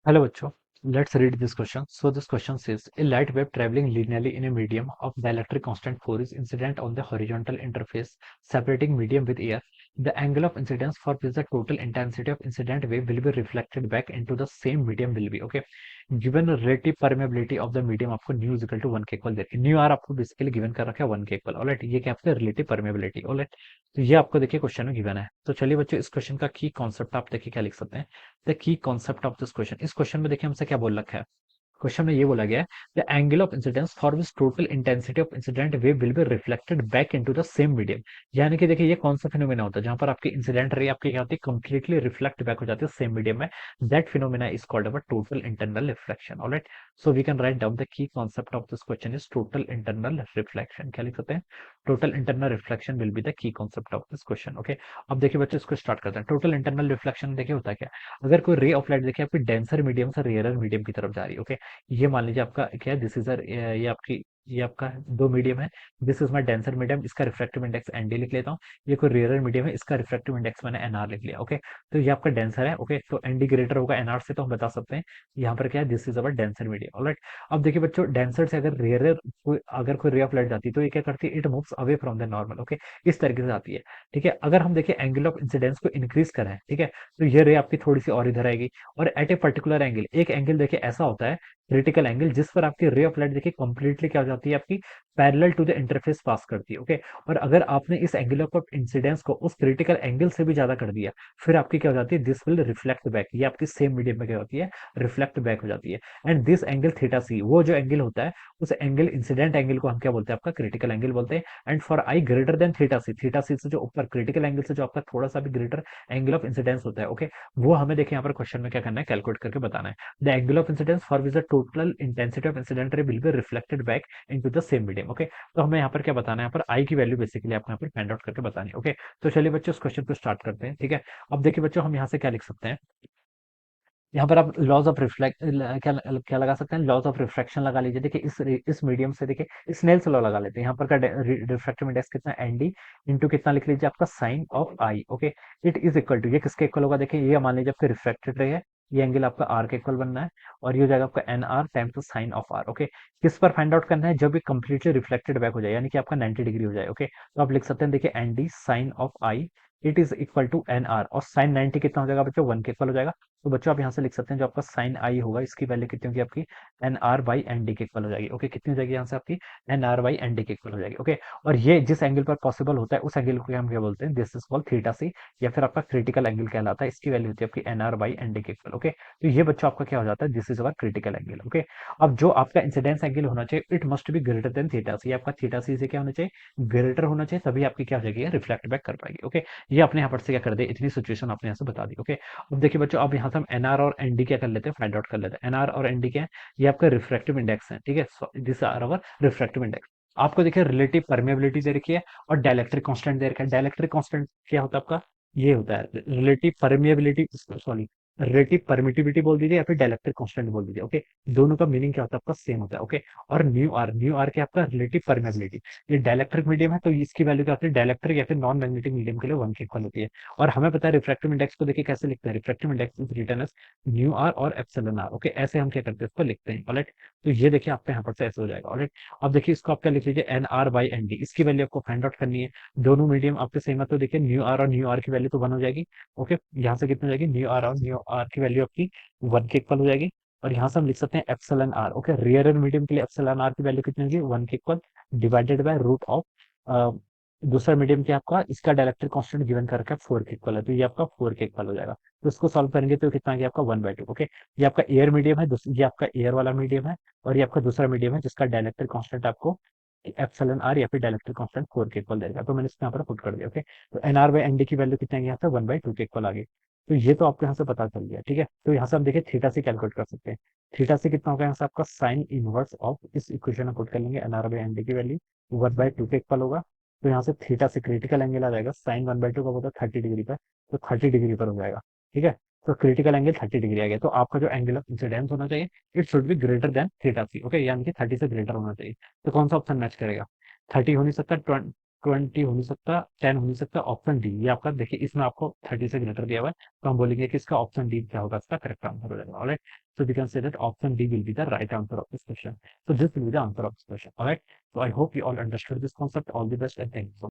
Hello, bachcho. Let's read this question. So this question says, a light wave traveling linearly in a medium of dielectric constant 4 is incident on the horizontal interface separating medium with air. The angle of incidence for which the total intensity of incident wave will be reflected back into the same medium will be okay. Given relative permeability of the medium आपको new is equal to 1 के equal they knew are आपको basically given कर रखा है 1 के equal alright ये क्या आपका रिलेटिव परमेबिलिटी ऑलराइट तो ये आपको देखिए क्वेश्चन में गिवन है तो चलिए बच्चों इस क्वेश्चन का की कॉन्सेप्ट आप देखिए क्या लिख सकते हैं the key concept of this question इस क्वेश्चन में देखिए हमसे क्या बोल रखा है क्वेश्चन में ये बोला गया है the angle of incidence for which total intensity of incident wave will be reflected back into the same medium यानी कि देखिए ये कौन सा फिनोमेना होता है जहां पर आपकी इंसिडेंट रे आपकी क्या होती है कंप्लीटली रिफ्लेक्ट बैक हो जाती है सेम मीडियम में that phenomena is called our total internal reflection alright so we can write down the key concept of this question is total internal reflection क्या लिख सकते हैं total internal reflection will be the key concept of this question okay अब देखिए बच्चों इसको start करते हैं टोटल इंटरनल रिफ्लेक्शन देखिए होता है क्या अगर कोई रे ऑफ लाइट देखिए आपकी डेंसर मीडियम से रेयर मीडियम की तरफ जा रही है ओके ये मान लीजिए आपका क्या है दिस इज ये आपका दो मीडियम है this is my denser medium इसका रिफ्रैक्टिव इंडेक्स एनडी लिख लेता हूँ ये कोई रेयर मीडियम है इसका रिफ्रैक्टिव इंडेक्स मैंने एनआर लिख लिया ओके तो ये आपका डेंसर है ओके तो एनडी ग्रेटर होगा एनआर से तो हम बता सकते हैं यहाँ पर क्या है this is our denser medium alright अब देखिए बच्चों डेंसर से अगर कोई रे ऑफ लाइट जाती है तो ये क्या करती है it moves away from the normal okay इस तरीके से आती है ठीक है अगर हम देखिए एंगल ऑफ इंसिडेंस को इंक्रीज करें ठीक है तो ये रे आपकी थोड़ी सी और इधर आएगी और एट ए पर्टिकुलर एंगल एक एंगल देखिए ऐसा होता है क्रिटिकल एंगल जिस पर आपकी रे ऑफ लाइट देखिए कंप्लीटली क्या हो जाती है आपकी पैरेलल टू द इंटरफेस पास करती है ओके और अगर आपने इस एंगल ऑफ इंसिडेंस को उस क्रिटिकल एंगल से भी ज्यादा कर दिया फिर आपकी क्या हो जाती है दिस विल रिफ्लेक्ट बैक ये आपकी सेम मीडियम में क्या होती है रिफ्लेक्ट बैक हो जाती है एंड दिस एंगल थीटा सी वो जो एंगल होता है उस एंगल इंसिडेंट एंगल को हम क्या बोलते हैं आपका क्रिटिकल एंगल बोलते हैं and for I greater than theta C से जो ऊपर क्रिटिकल एंगल से जो आपका थोड़ा सा भी ग्रेटर एंगल ऑफ इंसिडेंस होता है ओके वो हमें देखिए यहाँ पर क्वेश्चन में क्या करना है कैलकुलेट करके बताना है the angle of incidence for which the total intensity of incident ray will be reflected back into the same medium okay तो हमें यहाँ पर क्या बताना है यहाँ पर आई की वैल्यू बेसिकली आपको यहाँ पर फाइंड आउट करके बतानी है ओके तो चलिए बच्चों इस क्वेश्चन को स्टार्ट करते हैं ठीक है अब देखिए बच्चों हम यहाँ से क्या लिख सकते हैं यहाँ पर आप लॉज ऑफ रिफ्लेक्ट क्या क्या लगा सकते हैं लॉज ऑफ रिफ्रैक्शन लगा लीजिए देखिए इस मीडियम से देखिए स्नेल्स लॉ लगा लेते हैं यहाँ पर का रिफ्रैक्टिव इंडेक्स कितना एनडी इंटू कितना लिख लीजिए आपका sine of i okay it is equal to ये किसके इक्वल होगा देखिए ये मान लीजिए आपके रिफ्रैक्टेड रे है ये एंगल आपका आर के इक्वल बनना है और ये हो जाएगा आपका n r time to sine of r okay किस पर फाइंड आउट करना है जब ये कंप्लीटली रिफ्लेक्टेड बैक हो जाए यानी कि आपका 90 डिग्री हो जाए ओके तो आप लिख सकते हैं देखिए n d sine of i it is equal to n r और साइन 90 कितना हो जाएगा बच्चों 1 के इक्वल हो जाएगा तो बच्चों आप यहाँ से लिख सकते हैं जो आपका साइन आई होगा इसकी वैल्यू कितनी होगी आपकी N R by N D के इक्वल हो जाएगी ओके कितनी हो जाएगी यहाँ से आपकी N R by N D के इक्वल हो जाएगी ओके और ये जिस एंगल पर पॉसिबल होता है उस एंगल को हम क्या बोलते हैं दिस इज कॉल्ड थीटा सी या फिर आपका क्रिटिकल एंगल कहलाता है इसकी वैल्यू होती है आपकी N R by N D के इक्वल ओके तो ये बच्चों आपका क्या हो जाता है this is our critical angle okay अब जो आपका इंसिडेंस एंगल होना चाहिए it must be greater than theta C आपका थीटा सी से क्या होना चाहिए ग्रेटर होना चाहिए तभी आपकी क्या हो जाएगी रिफ्लेक्ट बैक कर पाएगी ओके ये अपने यहाँ पर से क्या कर दे इतनी सिचुएशन आपने यहाँ से बता दी ओके अब देखिए बच्चों अब यहाँ से हम एनआर और एनडी क्या कर लेते हैं फाइंड आउट कर लेते हैं एनआर और एनडी क्या है ये आपका रिफ्रैक्टिव इंडेक्स है ठीक है this are our refractive index आपको देखिए रिलेटिव परमेबिलिटी दे रखी है और डाइलेक्ट्रिक कांस्टेंट दे रखा है डाइलेक्ट्रिक कांस्टेंट क्या होता है आपका ये होता है relative permeability sorry relative permittivity बोल दीजिए या फिर डाइलेक्ट्रिक कांस्टेंट बोल दीजिए ओके दोनों का मीनिंग क्या होता है आपका सेम होता है ओके और न्यू आर क्या आपका रिलेटिव परमेबिलिटी ये डाइलेक्ट्रिक मीडियम है तो इसकी वैल्यू क्या होती है डाइलेक्ट्रिक या फिर नॉन मैग्नेटिक मीडियम के लिए 1 के इक्वल होती है और हमें पता है रिफ्रैक्टिव इंडेक्स को देखिए कैसे लिखते हैं refractive index is written as mu r और एप्सिलॉन आर ओके ऐसे हम क्या करते हैं इसको लिखते हैं ऑलराइट तो ये देखिए आपके यहाँ पर से ऐसे हो जाएगा ऑलराइट अब देखिए इसको आप क्या लिख लीजिए n are by N d इसकी वैल्यू आपको फाइंड आउट करनी है दोनों मीडियम आपके सेम है तो देखिए न्यू आर और न्यू आर की वैल्यू तो 1 हो जाएगी ओके यहाँ से कितनी हो जाएगी न्यू आर और न्यू आर की वैल्यू आपकी 1 के इक्वल हो जाएगी और यहाँ से हम लिख सकते हैं epsilon r okay rare medium के लिए एप्सिलॉन आर की वैल्यू कितनी होगी 1 के equal divided by root of दूसरा मीडियम क्या आपका इसका डायरेक्ट्रिक कांस्टेंट गिवन करके 4 के इक्वल है तो ये आपका 4 के इक्वल हो जाएगा तो इसको सॉल्व करेंगे तो कितना आ गया आपका 1/2 ओके ये आपका एयर मीडियम है ये आपका एयर वाला मीडियम है और ये आपका दूसरा मीडियम है जिसका डायरेक्ट्रिक कांस्टेंट आपको एप्सिलॉन आर या फिर डायरेक्ट्रिक कांस्टेंट 4 के इक्वल देगा तो मैंने इसको यहाँ पर पुट कर दिया ओके तो n are by N d की वैल्यू कितनी आ गई यहाँ पे 1/2 के इक्वल आ गई तो ये तो आपको यहाँ से पता चल गया ठीक है तो यहाँ से हम देखिए थीटा से कैलकुलेट कर सकते हैं थीटा से कितना होगा यहाँ से आपका साइन इनवर्स ऑफ इस इक्वेशन में पुट कर लेंगे n are by N d की वैल्यू 1/2 के इक्वल होगा तो यहाँ से थीटा से क्रिटिकल एंगल आ जाएगा साइन 1/2 का होता है 30 डिग्री पर तो 30 डिग्री पर हो जाएगा ठीक है तो क्रिटिकल एंगल 30 डिग्री आ गया तो आपका जो एंगल ऑफ इंसिडेंस होना चाहिए it should be greater than theta c okay यानी कि 30 से ग्रेटर होना चाहिए तो कौन सा ऑप्शन मैच करेगा 30 हो नहीं सकता 20 हो नहीं सकता, 10 हो नहीं सकता, ऑप्शन डी ये आपका, देखिए इसमें आपको 30 से ग्रेटर दिया हुआ है, तो हम बोलेंगे कि इसका ऑप्शन डी क्या होगा, इसका करेक्ट आंसर हो जाएगा। Alright, so we can say that option D will be the right answer of this question. So this will be the answer of this question. All right. So I hope you all understood this concept. All the best and thank you.